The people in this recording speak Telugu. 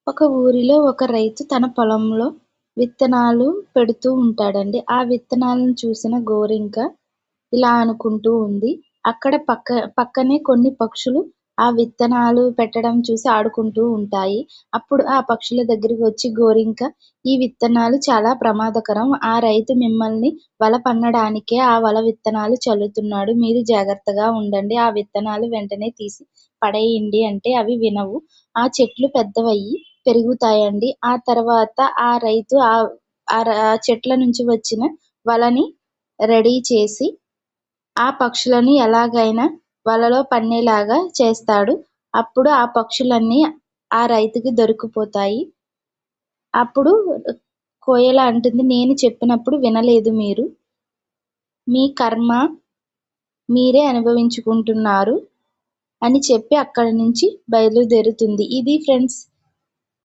ఒక ఊరిలో ఒక రైతు తన పొలంలో విత్తనాలు పెడుతూ ఉంటాడండి. ఆ విత్తనాలను చూసిన గోరింక ఇలా అనుకుంటూ ఉంది. అక్కడ పక్కనే కొన్ని పక్షులు ఆ విత్తనాలు పెట్టడం చూసి ఆడుకుంటూ ఉంటాయి. అప్పుడు ఆ పక్షుల దగ్గరికి వచ్చి గోరింక, "ఈ విత్తనాలు చాలా ప్రమాదకరం. ఆ రైతు మిమ్మల్ని వల పన్నడానికే ఆ వల విత్తనాలు చల్లుతున్నాడు. మీరు జాగ్రత్తగా ఉండండి. ఆ విత్తనాలు వెంటనే తీసి పడేయండి" అంటే అవి వినవు. ఆ చెట్లు పెద్దవయ్యి పెరుగుతాయండి. ఆ తర్వాత ఆ రైతు ఆ చెట్ల నుంచి వచ్చిన వలని రెడీ చేసి ఆ పక్షులను ఎలాగైనా వలలో పన్నేలాగా చేస్తాడు. అప్పుడు ఆ పక్షులన్నీ ఆ రైతుకి దొరికిపోతాయి. అప్పుడు కోయల అంటుంది, "నేను చెప్పినప్పుడు వినలేదు మీరు. మీ కర్మ మీరే అనుభవించుకుంటున్నారు" అని చెప్పి అక్కడి నుంచి బయలుదేరుతుంది. ఇది ఫ్రెండ్స్